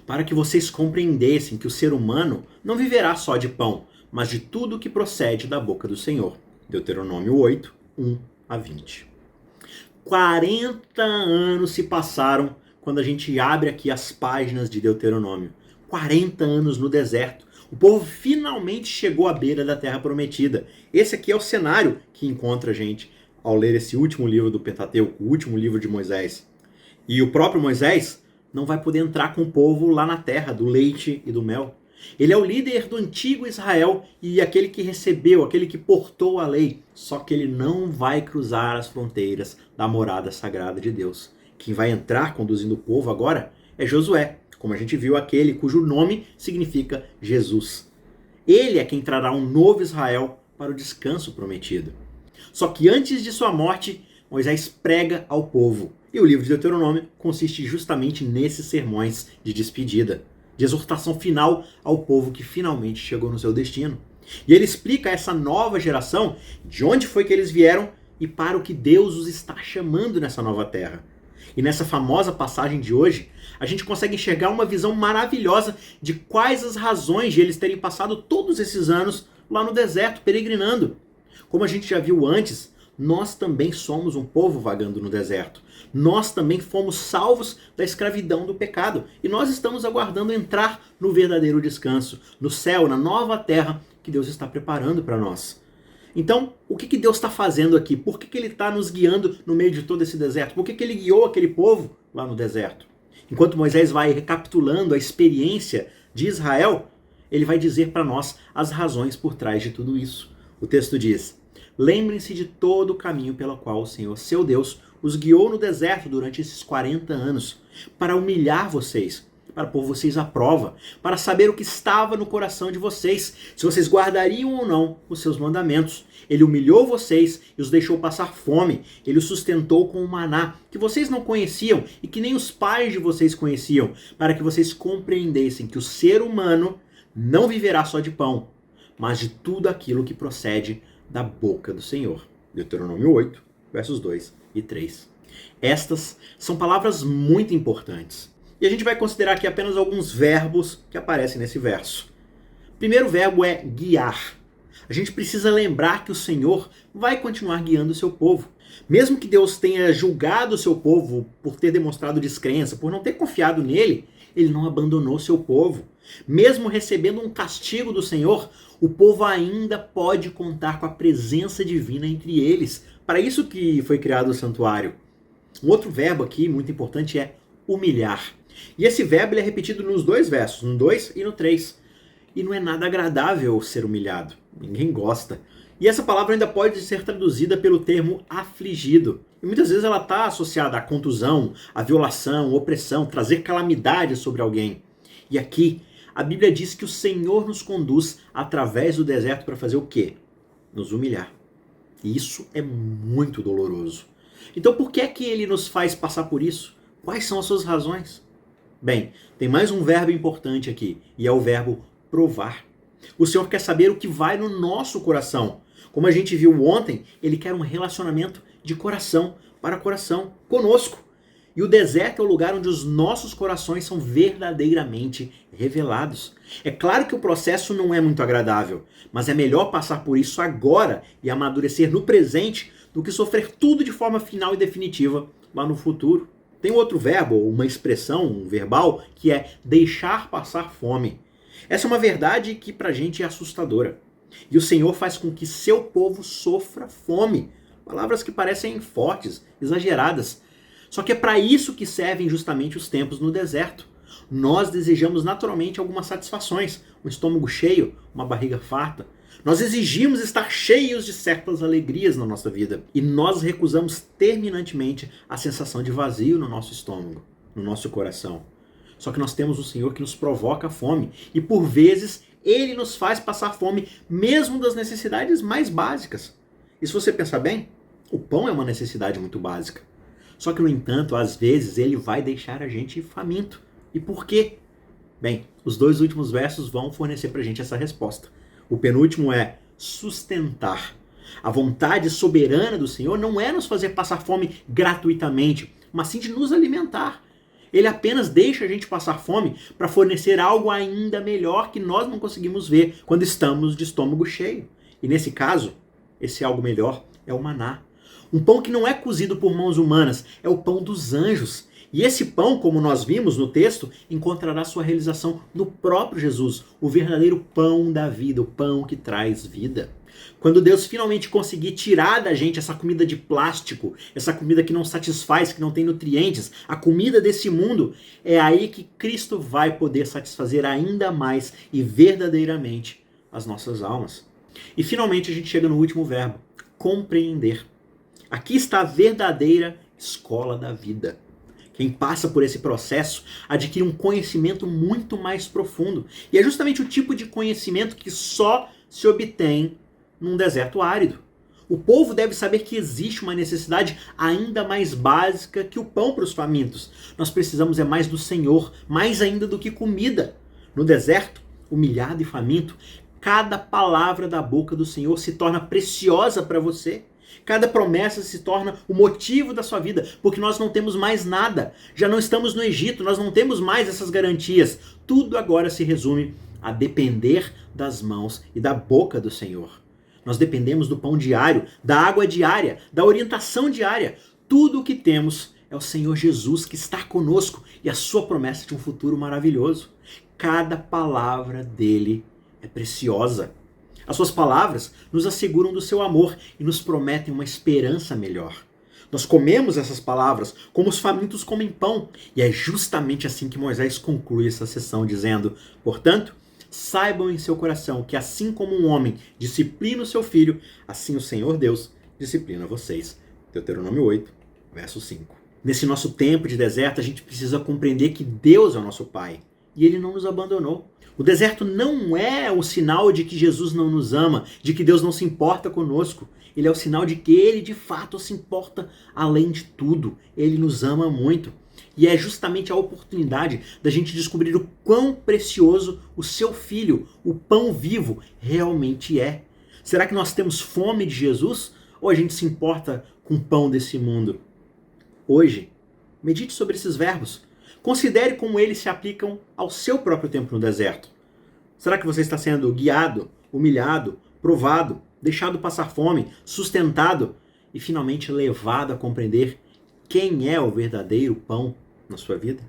para que vocês compreendessem que o ser humano não viverá só de pão, mas de tudo que procede da boca do Senhor. Deuteronômio 8, 1 a 20. 40 anos se passaram quando a gente abre aqui as páginas de Deuteronômio. 40 anos no deserto. O povo finalmente chegou à beira da Terra Prometida. Esse aqui é o cenário que encontra a gente ao ler esse último livro do Pentateuco, o último livro de Moisés. E o próprio Moisés não vai poder entrar com o povo lá na terra do leite e do mel. Ele é o líder do antigo Israel e aquele que recebeu, aquele que portou a lei. Só que ele não vai cruzar as fronteiras da morada sagrada de Deus. Quem vai entrar conduzindo o povo agora é Josué, como a gente viu, aquele cujo nome significa Jesus. Ele é quem trará um novo Israel para o descanso prometido. Só que antes de sua morte, Moisés prega ao povo. E o livro de Deuteronômio consiste justamente nesses sermões de despedida, de exortação final ao povo que finalmente chegou no seu destino. E ele explica a essa nova geração de onde foi que eles vieram e para o que Deus os está chamando nessa nova terra. E nessa famosa passagem de hoje, a gente consegue enxergar uma visão maravilhosa de quais as razões de eles terem passado todos esses anos lá no deserto, peregrinando. Como a gente já viu antes, nós também somos um povo vagando no deserto. Nós também fomos salvos da escravidão do pecado. E nós estamos aguardando entrar no verdadeiro descanso, no céu, na nova terra que Deus está preparando para nós. Então, o que Deus está fazendo aqui? Por que Ele está nos guiando no meio de todo esse deserto? Por que Ele guiou aquele povo lá no deserto? Enquanto Moisés vai recapitulando a experiência de Israel, ele vai dizer para nós as razões por trás de tudo isso. O texto diz: lembrem-se de todo o caminho pelo qual o Senhor, seu Deus, os guiou no deserto durante esses 40 anos, para humilhar vocês, para pôr vocês à prova, para saber o que estava no coração de vocês, se vocês guardariam ou não os seus mandamentos. Ele humilhou vocês e os deixou passar fome. Ele os sustentou com o maná, que vocês não conheciam e que nem os pais de vocês conheciam, para que vocês compreendessem que o ser humano não viverá só de pão, mas de tudo aquilo que procede da boca do Senhor. Deuteronômio 8, versos 2 e 3. Estas são palavras muito importantes. E a gente vai considerar aqui apenas alguns verbos que aparecem nesse verso. O primeiro verbo é guiar. A gente precisa lembrar que o Senhor vai continuar guiando o seu povo. Mesmo que Deus tenha julgado o seu povo por ter demonstrado descrença, por não ter confiado nele, ele não abandonou o seu povo. Mesmo recebendo um castigo do Senhor, o povo ainda pode contar com a presença divina entre eles. Para isso que foi criado o santuário. Um outro verbo aqui muito importante é humilhar. E esse verbo ele é repetido nos dois versos, no 2 e no 3. E não é nada agradável ser humilhado. Ninguém gosta. E essa palavra ainda pode ser traduzida pelo termo afligido. E muitas vezes ela está associada à contusão, à violação, à opressão, trazer calamidade sobre alguém. E aqui, a Bíblia diz que o Senhor nos conduz através do deserto para fazer o quê? Nos humilhar. E isso é muito doloroso. Então por que é que ele nos faz passar por isso? Quais são as suas razões? Bem, tem mais um verbo importante aqui, e é o verbo provar. O Senhor quer saber o que vai no nosso coração. Como a gente viu ontem, ele quer um relacionamento de coração para coração conosco. E o deserto é o lugar onde os nossos corações são verdadeiramente revelados. É claro que o processo não é muito agradável, mas é melhor passar por isso agora e amadurecer no presente do que sofrer tudo de forma final e definitiva lá no futuro. Tem outro verbo, ou uma expressão, um verbal, que é deixar passar fome. Essa é uma verdade que pra gente é assustadora. E o Senhor faz com que seu povo sofra fome. Palavras que parecem fortes, exageradas. Só que é para isso que servem justamente os tempos no deserto. Nós desejamos naturalmente algumas satisfações, um estômago cheio, uma barriga farta. Nós exigimos estar cheios de certas alegrias na nossa vida. E nós recusamos terminantemente a sensação de vazio no nosso estômago, no nosso coração. Só que nós temos um Senhor que nos provoca a fome. E por vezes, Ele nos faz passar fome, mesmo das necessidades mais básicas. E se você pensar bem, o pão é uma necessidade muito básica. Só que, no entanto, às vezes, Ele vai deixar a gente faminto. E por quê? Bem, os dois últimos versos vão fornecer pra gente essa resposta. O penúltimo é sustentar. A vontade soberana do Senhor não é nos fazer passar fome gratuitamente, mas sim de nos alimentar. Ele apenas deixa a gente passar fome para fornecer algo ainda melhor que nós não conseguimos ver quando estamos de estômago cheio. E nesse caso, esse algo melhor é o maná. Um pão que não é cozido por mãos humanas, é o pão dos anjos. E esse pão, como nós vimos no texto, encontrará sua realização no próprio Jesus, o verdadeiro pão da vida, o pão que traz vida. Quando Deus finalmente conseguir tirar da gente essa comida de plástico, essa comida que não satisfaz, que não tem nutrientes, a comida desse mundo, é aí que Cristo vai poder satisfazer ainda mais e verdadeiramente as nossas almas. E finalmente a gente chega no último verbo, compreender. Aqui está a verdadeira escola da vida. Quem passa por esse processo adquire um conhecimento muito mais profundo. E é justamente o tipo de conhecimento que só se obtém num deserto árido. O povo deve saber que existe uma necessidade ainda mais básica que o pão para os famintos. Nós precisamos mais do Senhor, mais ainda do que comida. No deserto, humilhado e faminto, cada palavra da boca do Senhor se torna preciosa para você. Cada promessa se torna o motivo da sua vida, porque nós não temos mais nada. Já não estamos no Egito, nós não temos mais essas garantias. Tudo agora se resume a depender das mãos e da boca do Senhor. Nós dependemos do pão diário, da água diária, da orientação diária. Tudo o que temos é o Senhor Jesus que está conosco e a sua promessa de um futuro maravilhoso. Cada palavra dele é preciosa. As suas palavras nos asseguram do seu amor e nos prometem uma esperança melhor. Nós comemos essas palavras como os famintos comem pão. E é justamente assim que Moisés conclui essa sessão, dizendo: portanto, saibam em seu coração que assim como um homem disciplina o seu filho, assim o Senhor Deus disciplina vocês. Deuteronômio 8, verso 5. Nesse nosso tempo de deserto, a gente precisa compreender que Deus é o nosso Pai e Ele não nos abandonou. O deserto não é o sinal de que Jesus não nos ama, de que Deus não se importa conosco. Ele é o sinal de que Ele de fato se importa além de tudo. Ele nos ama muito. E é justamente a oportunidade da gente descobrir o quão precioso o seu Filho, o pão vivo, realmente é. Será que nós temos fome de Jesus? Ou a gente se importa com o pão desse mundo? Hoje, medite sobre esses verbos. Considere como eles se aplicam ao seu próprio tempo no deserto. Será que você está sendo guiado, humilhado, provado, deixado passar fome, sustentado e finalmente levado a compreender quem é o verdadeiro pão na sua vida?